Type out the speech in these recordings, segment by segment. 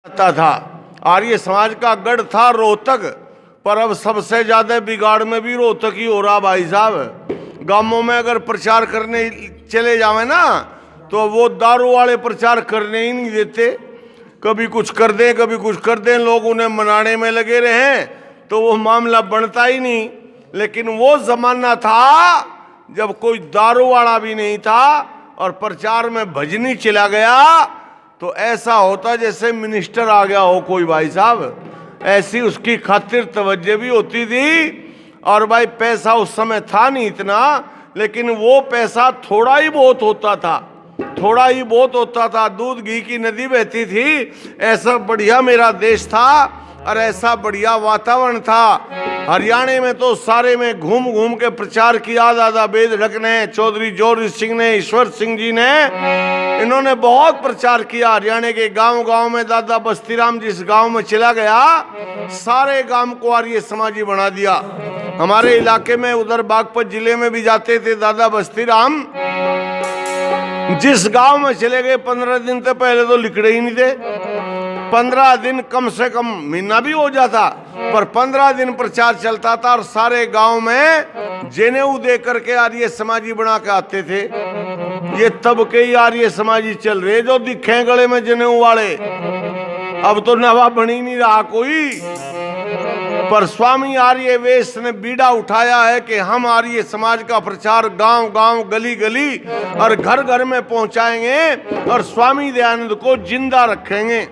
था। आर्य समाज का गढ़ था रोहतक, पर अब सबसे ज्यादा बिगाड़ में भी रोहतक ही हो रहा भाई साहब। गांवों में अगर प्रचार करने चले जावे ना तो वो दारू वाले प्रचार करने ही नहीं देते। कभी कुछ कर दें कभी कुछ कर दें, लोग उन्हें मनाने में लगे रहे तो वो मामला बनता ही नहीं। लेकिन वो जमाना था जब कोई दारू वाला भी नहीं था और प्रचार में भजनी चला गया तो ऐसा होता जैसे मिनिस्टर आ गया हो कोई भाई साहब। ऐसी उसकी खातिर तवज्जो भी होती थी। और भाई पैसा उस समय था नहीं इतना, लेकिन वो पैसा थोड़ा ही बहुत होता था, थोड़ा ही बहुत होता था। दूध घी की नदी बहती थी। ऐसा बढ़िया मेरा देश था और ऐसा बढ़िया वातावरण था। हरियाणा में तो सारे में घूम घूम के प्रचार किया। दादा बेधड़क ने, चौधरी जोरी सिंह ने, ईश्वर सिंह जी ने, इन्होंने बहुत प्रचार किया। हरियाणा के गांव गांव में दादा बस्तीराम जिस गांव में चला गया सारे गांव को आर्य समाजी बना दिया। हमारे इलाके में उधर बागपत जिले में भी जाते थे दादा बस्तीराम। जिस गांव में चले गए 15 दिन से पहले तो लिखड़े ही नहीं थे। 15 दिन कम से कम महीना भी हो जाता, पर 15 दिन प्रचार चलता था और सारे गांव में जनेऊ दे करके आर्य समाजी बना के आते थे। ये तब के ही आर्य समाजी चल रहे जो दिखे गले में जनेऊ वाले। अब तो नवा बन ही नहीं रहा कोई। पर स्वामी आर्य वेश ने बीड़ा उठाया है कि हम आर्य समाज का प्रचार गांव गांव गली गली और घर घर में पहुंचाएंगे और स्वामी दयानंद को जिंदा रखेंगे।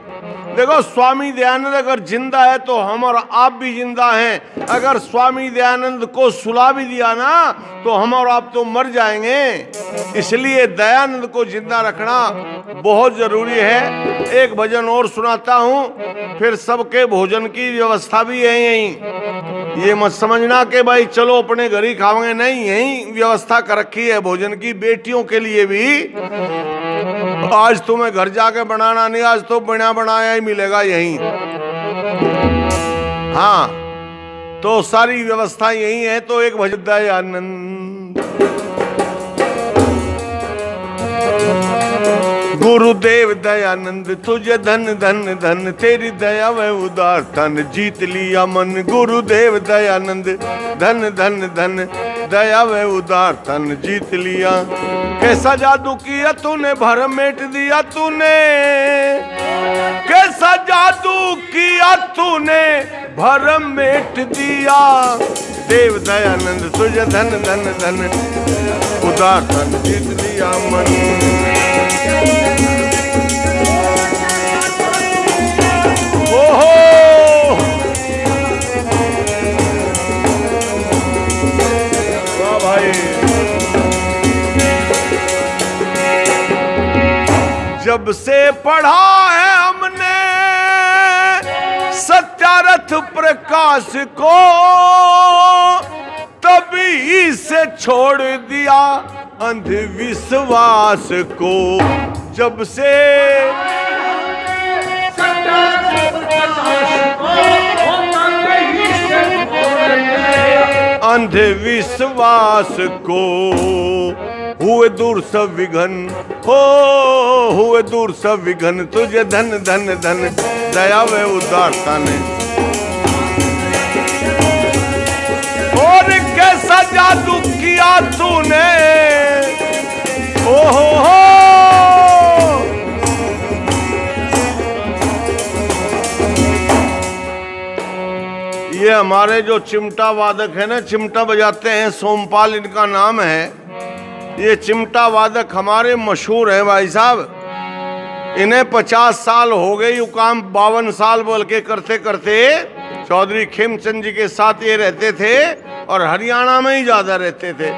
देखो स्वामी दयानंद अगर जिंदा है तो हम और आप भी जिंदा हैं। अगर स्वामी दयानंद को सुला भी दिया ना तो हम और आप तो मर जाएंगे। इसलिए दयानंद को जिंदा रखना बहुत जरूरी है। एक भजन और सुनाता हूँ, फिर सबके भोजन की व्यवस्था भी है यहीं। ये मत समझना कि भाई चलो अपने घर ही खाओगे, नहीं, यहीं व्यवस्था कर रखी है भोजन की। बेटियों के लिए भी आज तुम्हें घर जाके बनाना नहीं, आज तो बना बनाया ही मिलेगा यहीं। हाँ, तो सारी व्यवस्था यही है। तो एक भजन दयानंद गुरुदेव दयानंद तुझे धन धन धन, तेरी दया व उदार तन जीत लिया मन। गुरुदेव दयानंद धन धन धन, दया व उदार तन जीत लिया। कैसा जादू किया तूने, भरम मेट दिया तूने। कैसा जादू किया तूने, भरम मेट दिया। देव दयानंद तुझे धन धन धन, उदार तन जीत लिया मन। ओहो वाह भाई। जब से पढ़ा है हमने सत्यारथ प्रकाश को, तभी से छोड़ दिया अंधविश्वास को। जब से अंधविश्वास को हुए दूर सब विघन, हो हुए दूर सब विघन। तुझे धन धन धन, दया व उदारता ने। और कैसा जादू किया तूने, ओहो। ये हमारे जो चिमटा वादक है ना, चिमटा बजाते हैं, सोमपाल इनका नाम है। ये चिमटा वादक हमारे मशहूर हैं भाई साहब। इन्हें 50 साल हो गए, यू काम 52 साल बोल के करते करते चौधरी खेमचंद जी के साथ ये रहते थे और हरियाणा में ही ज्यादा रहते थे।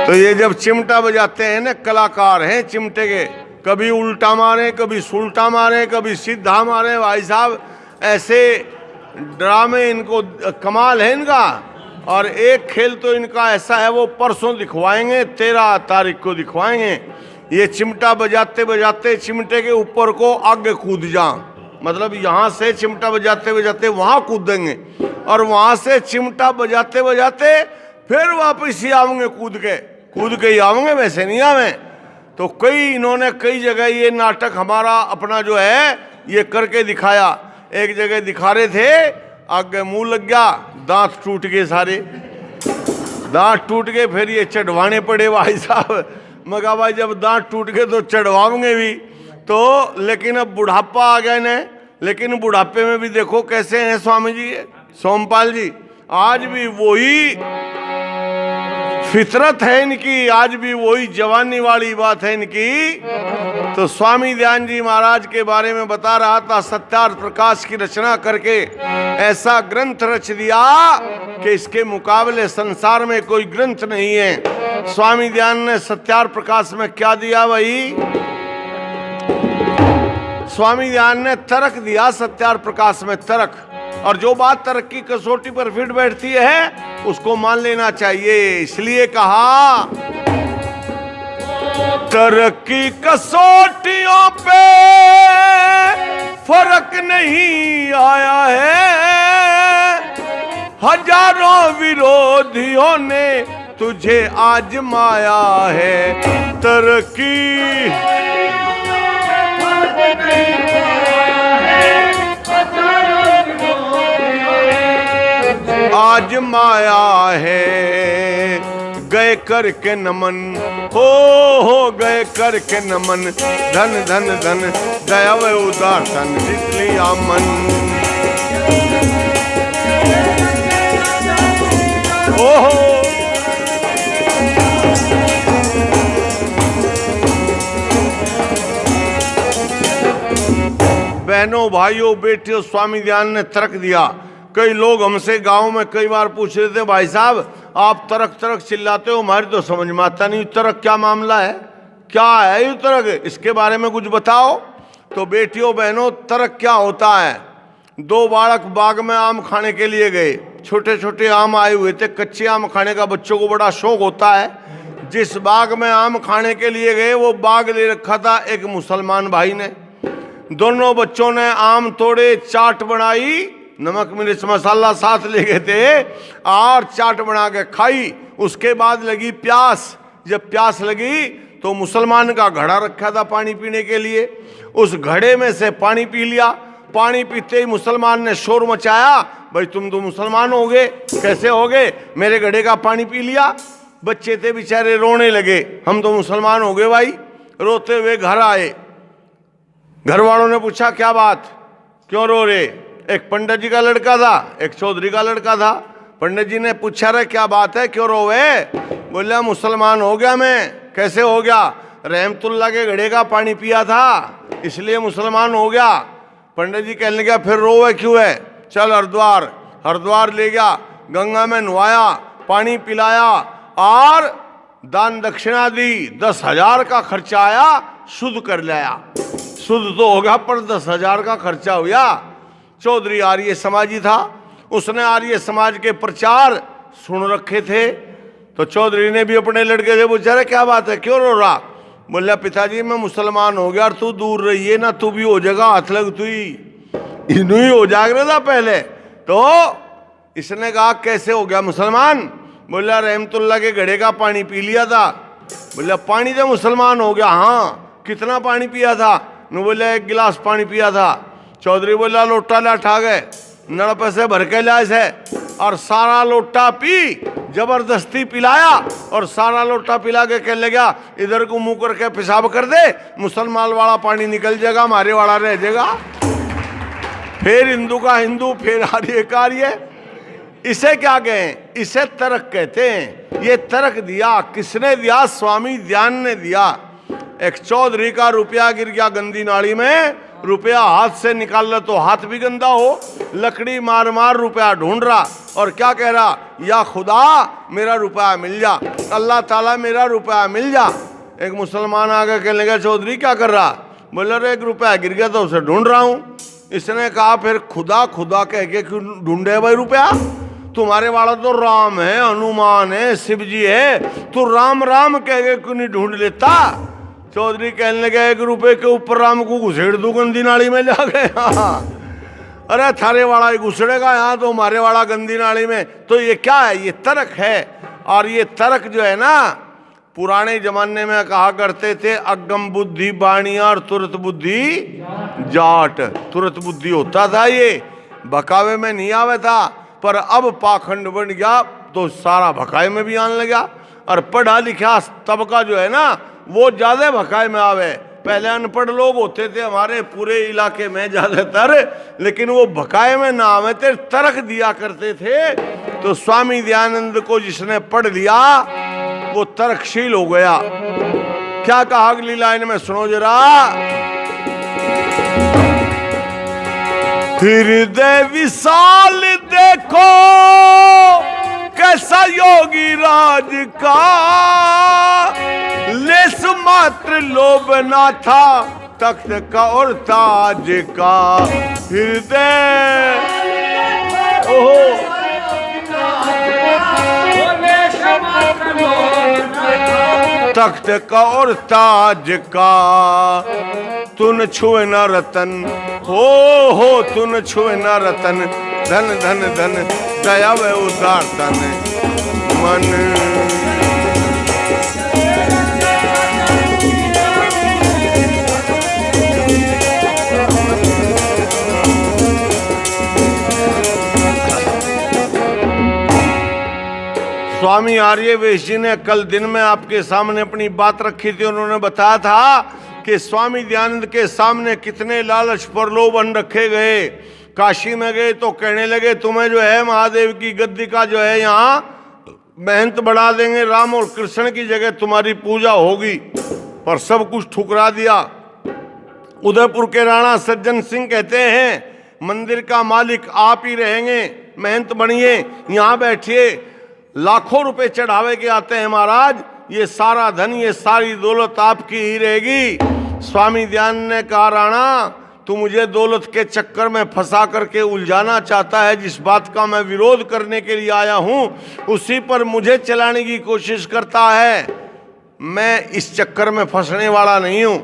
तो ये जब चिमटा बजाते हैं ना, कलाकार हैं चिमटे के। कभी उल्टा मारे, कभी सुल्टा मारे, कभी सीधा मारे भाई साहब। ऐसे ड्रामे इनको कमाल है इनका। और एक खेल तो इनका ऐसा है, वो परसों दिखवाएंगे, 13 तारीख को दिखवाएंगे। ये चिमटा बजाते बजाते चिमटे के ऊपर को आगे कूद जा, मतलब यहाँ से चिमटा बजाते बजाते वहाँ कूदेंगे और वहाँ से चिमटा बजाते बजाते फिर वापस ही आवेंगे, कूद के ही आवेंगे, वैसे नहीं आवे। तो इन्होंने कई जगह ये नाटक हमारा अपना जो है ये करके दिखाया। एक जगह दिखा रहे थे, आगे मुंह लग गया, दांत टूट गए सारे, दांत टूट गए, फिर ये चढ़वाने पड़े भाई साहब। मैं कहा भाई जब दांत टूट गए तो चढ़वाओगे भी तो, लेकिन अब बुढ़ापा आ गया इन्हें। लेकिन बुढ़ापे में भी देखो कैसे हैं स्वामी जी, सोमपाल जी, आज भी वही फितरत है इनकी, आज भी वही जवानी वाली बात है इनकी। तो स्वामी ध्यान जी महाराज के बारे में बता रहा था, सत्यार्थ प्रकाश की रचना करके ऐसा ग्रंथ रच दिया कि इसके मुकाबले संसार में कोई ग्रंथ नहीं है। स्वामी ध्यान ने सत्यार्थ प्रकाश में क्या दिया भाई? स्वामी ध्यान ने तर्क दिया सत्यार्थ प्रकाश में, तर्क। और जो बात तर्क की कसौटी पर फिट बैठती है उसको मान लेना चाहिए। इसलिए कहा तर्क की कसौटियों पे फर्क नहीं आया है, हजारों विरोधियों ने तुझे आजमाया है। तरक्की आजमाया है, गए करके नमन, हो गए करके नमन, धन धन धन दया व उदार धन जीत लिया मन। ओहो बहनों भाइयों बेटियों, स्वामी ध्यान ने तर्क दिया। कई लोग हमसे गांव में कई बार पूछ रहे थे, भाई साहब आप तर्क तर्क चिल्लाते हो, हमारी तो समझ में आता नहीं, तर्क क्या मामला है, क्या है ये तर्क, इसके बारे में कुछ बताओ। तो बेटियों बहनों, तर्क क्या होता है? दो बालक बाग में आम खाने के लिए गए, छोटे छोटे आम आए हुए थे, कच्चे आम खाने का बच्चों को बड़ा शौक होता है। जिस बाग में आम खाने के लिए गए वो बाग ले रखा था एक मुसलमान भाई ने। दोनों बच्चों ने आम तोड़े, चाट बनाई, नमक मिर्च मसाला साथ ले गए थे और चाट बना के खाई। उसके बाद लगी प्यास, जब प्यास लगी तो मुसलमान का घड़ा रखा था पानी पीने के लिए, उस घड़े में से पानी पी लिया। पानी पीते ही मुसलमान ने शोर मचाया, भाई तुम तो मुसलमान हो गए, कैसे हो गए, मेरे घड़े का पानी पी लिया। बच्चे थे बेचारे, रोने लगे, हम तो मुसलमान हो गए भाई। रोते हुए घर आए, घर वालों ने पूछा क्या बात, क्यों रो रहे? एक पंडित जी का लड़का था, एक चौधरी का लड़का था। पंडित जी ने पूछा रे क्या बात है, क्यों रोवे? बोला मुसलमान हो गया मैं। कैसे हो गया? रहमतुल्लाह के घड़े का पानी पिया था इसलिए मुसलमान हो गया। पंडित जी कहने लगा फिर रोवे क्यों है? चल हरिद्वार, हरिद्वार ले गया, गंगा में नहाया, पानी पिलाया और दान दक्षिणा दी। 10,000 का खर्चा आया, शुद्ध कर लाया। शुद्ध तो होगा पर 10,000 का खर्चा हुआ। चौधरी आर्य समाजी था, उसने आर्य समाज के प्रचार सुन रखे थे। तो चौधरी ने भी अपने लड़के से पूछा रे क्या बात है, क्यों रो रहा? बोला पिताजी मैं मुसलमान हो गया और तू दूर रहिए ना, तू भी हो जाएगा, हाथ लग तू ही हो जाएगा था पहले। तो इसने कहा कैसे हो गया मुसलमान? बोला रहमतुल्लाह के घड़े का पानी पी लिया था। बोला पानी से मुसलमान हो गया? हाँ। कितना पानी पिया था? न बोला 1 गिलास पानी पिया था। चौधरी बोला लोटा ला ठा गए, नड़ पैसे भर के लाए से और सारा लोटा पी, जबरदस्ती पिलाया और सारा लोटा पिला के कहने लगा इधर को मुंह करके पेशाब कर दे, मुसलमान वाला पानी निकल जाएगा, हमारे वाला रह जाएगा। फिर हिंदू का हिंदू, फिर आर्य का आर्य। इसे क्या कहें? इसे तर्क कहते हैं। ये तर्क दिया किसने दिया? स्वामी ध्यान ने दिया। एक चौधरी का रुपया गिर गया गंदी नाली में, रुपया हाथ से निकाल ले तो हाथ भी गंदा हो, लकड़ी मार मार रुपया ढूंढ रहा और क्या कह रहा? या खुदा मेरा रुपया मिल जा, अल्लाह ताला मेरा रुपया मिल जा। एक मुसलमान आगे कहने लगा चौधरी क्या कर रहा? बोले रे 1 रुपया गिर गया तो उसे ढूंढ रहा हूँ। इसने कहा फिर खुदा खुदा कह के क्यों ढूंढे भाई रुपया? तुम्हारे वाला तो राम है, हनुमान है, शिव जी है, तू राम राम कह के क्यों नहीं ढूंढ लेता? चौधरी कहने लगे 1 रुपये के ऊपर राम को घुसेड़ दू गंदी नाली में जा गया। अरे थारे वाला ही घुसड़ेगा यहाँ तो हमारे वाला गंदी नाली में। तो ये क्या है? ये तर्क है। और ये तर्क जो है ना, पुराने जमाने में कहा करते थे अगम बुद्धि बाणिया और तुरत बुद्धि जाट। तुरत बुद्धि होता था, ये भकावे में नहीं आवे था। पर अब पाखंड बन गया तो सारा भकावे में भी आने लगा। और पढ़ा लिखा तबका जो है ना वो ज्यादा भकावे में आवे। पहले अनपढ़ लोग होते थे हमारे पूरे इलाके में ज्यादातर, लेकिन वो भकावे में ना आवे थे, तर्क दिया करते थे। तो स्वामी दयानंद को जिसने पढ़ लिया वो तर्कशील हो गया। क्या कहा अगली लाइन में, सुनो जरा। हृदय विशाल देखो कैसा योगी राज का, लेस मात्र लोभ ना था तख्त का और ताज का। हृदय ओहो तख्त का और ताज का, तुन छुए न रतन हो तुन छुए न रतन, धन धन धन दया व उदार तन मन। स्वामी आर्यवेश जी ने कल दिन में आपके सामने अपनी बात रखी थी। उन्होंने बताया था कि स्वामी दयानंद के सामने कितने लालच प्रलोभन रखे गए। काशी में गए तो कहने लगे तुम्हें जो है महादेव की गद्दी का जो है यहाँ महंत बढ़ा देंगे, राम और कृष्ण की जगह तुम्हारी पूजा होगी। पर सब कुछ ठुकरा दिया। उदयपुर के राणा सज्जन सिंह कहते हैं मंदिर का मालिक आप ही रहेंगे, महंत बनिए, यहाँ बैठिए, लाखों रुपए चढ़ावे के आते हैं महाराज, ये सारा धन ये सारी दौलत आपकी ही रहेगी। स्वामी दयानंद ने कहा राणा तू मुझे दौलत के चक्कर में फंसा करके उलझाना चाहता है, जिस बात का मैं विरोध करने के लिए आया हूं उसी पर मुझे चलाने की कोशिश करता है। मैं इस चक्कर में फंसने वाला नहीं हूं।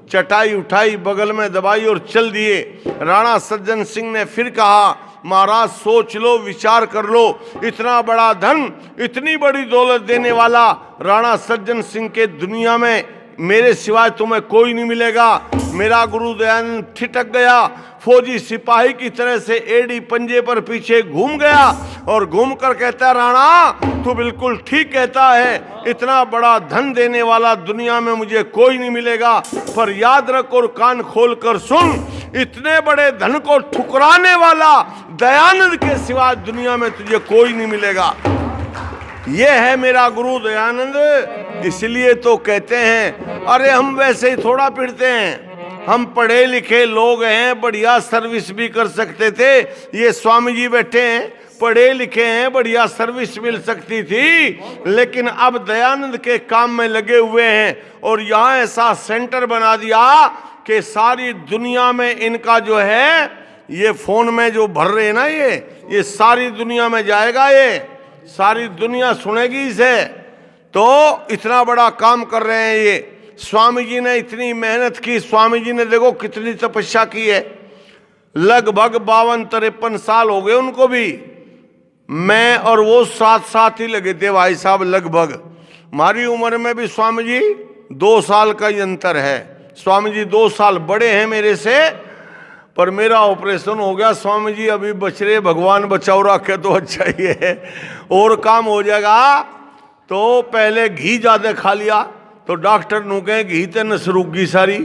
चटाई उठाई बगल में दबाई और चल दिए। राणा सज्जन सिंह ने फिर कहा महाराज सोच लो, विचार कर लो, इतना बड़ा धन इतनी बड़ी दौलत देने वाला राणा सज्जन सिंह के दुनिया में मेरे सिवाय तुम्हें कोई नहीं मिलेगा। मेरा गुरु दयानंद ठिठक गया, फौजी सिपाही की तरह से एड़ी पंजे पर पीछे घूम गया और घूम कर कहता राणा तू बिल्कुल ठीक कहता है, इतना बड़ा धन देने वाला दुनिया में मुझे कोई नहीं मिलेगा। पर याद रख और कान खोल कर सुन, इतने बड़े धन को ठुकराने वाला दयानंद के सिवा दुनिया में तुझे कोई नहीं मिलेगा। ये है मेरा गुरु दयानंद। इसलिए तो कहते हैं अरे हम वैसे ही थोड़ा पिटते हैं, हम पढ़े लिखे लोग हैं, बढ़िया सर्विस भी कर सकते थे। ये स्वामी जी बैठे हैं, पढ़े लिखे हैं, बढ़िया सर्विस मिल सकती थी, लेकिन अब दयानंद के काम में लगे हुए हैं और यहाँ ऐसा सेंटर बना दिया कि सारी दुनिया में इनका जो है ये फोन में जो भर रहे हैं ना ये सारी दुनिया में जाएगा, ये सारी दुनिया सुनेगी इसे। तो इतना बड़ा काम कर रहे हैं ये। स्वामी जी ने इतनी मेहनत की, स्वामी जी ने देखो कितनी तपस्या की है। लगभग 52-53 साल हो गए उनको भी। मैं और वो साथ साथ ही लगे थे भाई साहब। लगभग हमारी उम्र में भी स्वामी जी 2 साल का ही अंतर है। स्वामी जी 2 साल बड़े हैं मेरे से, पर मेरा ऑपरेशन हो गया। स्वामी जी अभी बच रहे, भगवान बचाओ रखे तो अच्छा ही है, और काम हो जाएगा। तो पहले घी ज़्यादा खा लिया तो डॉक्टर नु कहे घी ते नस रुक गई सारी।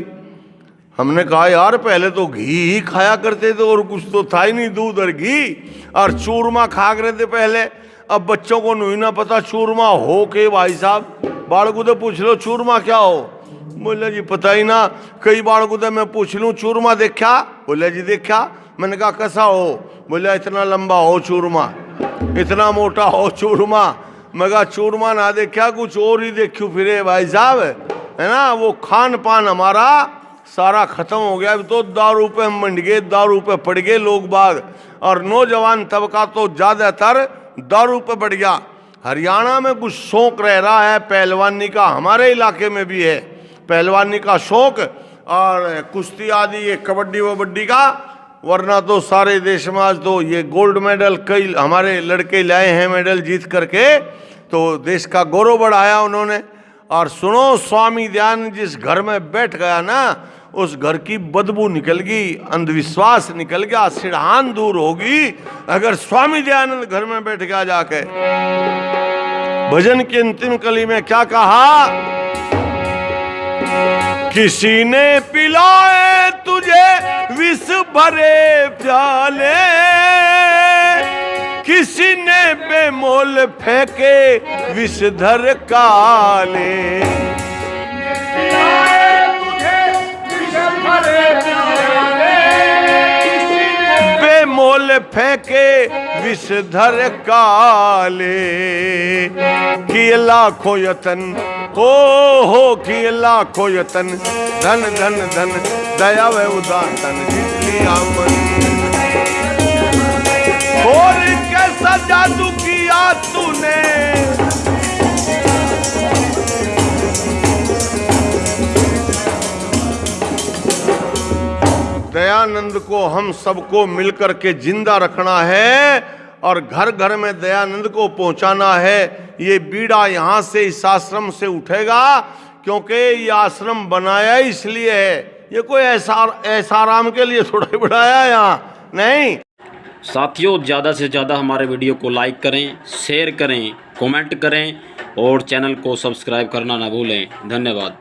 हमने कहा यार पहले तो घी ही खाया करते थे और कुछ तो था ही नहीं, दूध और घी और चूरमा खा रहे थे पहले। अब बच्चों को नहीं ना पता चूरमा हो के भाई साहब। बालकू तो पूछ लो चूरमा क्या हो, बोले जी पता ही ना। कई बालकू तो मैं पूछ लूँ चूरमा देखा, बोले जी देखा। मैंने कहा कैसा हो, बोले इतना लंबा हो चूरमा, इतना मोटा हो चूरमा। मैं कहा चूरमा ना देखा, कुछ और ही देखूँ फिरे भाई साहब, है ना। वो खान पान हमारा सारा खत्म हो गया। अब तो दारू पे हम मंड गए, दारू पे पड़ गए लोग बाग, और नौजवान तबका तो ज़्यादातर दारू पे बढ़ गया। हरियाणा में कुछ शौक रह रहा है पहलवानी का, हमारे इलाके में भी है पहलवानी का शौक, और कुश्ती आदि ये कबड्डी वबड्डी का। वरना तो सारे देश में आज तो ये गोल्ड मेडल कई हमारे लड़के लाए हैं, मेडल जीत करके, तो देश का गौरव बढ़ाया उन्होंने। और सुनो, स्वामी दयानंद जिस घर में बैठ गया ना, उस घर की बदबू निकल गई, अंधविश्वास निकल गया, सिरहान दूर होगी अगर स्वामी दयानंद घर में बैठ गया जाके। भजन की अंतिम कली में क्या कहा? किसी ने पिलाए तुझे विष भरे प्याले, किसी ने बेमोल फेंके विषधर काले। बेमोल फेंके विषधर काले, किए लाखों यतन हो किए लाखों यतन, धन धन धन दया व उदारतन लिया मन। और कैसा जादू किया तूने, दयानंद को हम सबको मिलकर के जिंदा रखना है और घर घर में दयानंद को पहुंचाना है। ये बीड़ा यहाँ से, इस आश्रम से उठेगा, क्योंकि ये आश्रम बनाया इसलिए है, ये कोई ऐसा आराम के लिए थोड़ा बढ़ाया यहाँ नहीं। साथियों, ज़्यादा से ज़्यादा हमारे वीडियो को लाइक करें, शेयर करें, कमेंट करें और चैनल को सब्सक्राइब करना ना भूलें। धन्यवाद।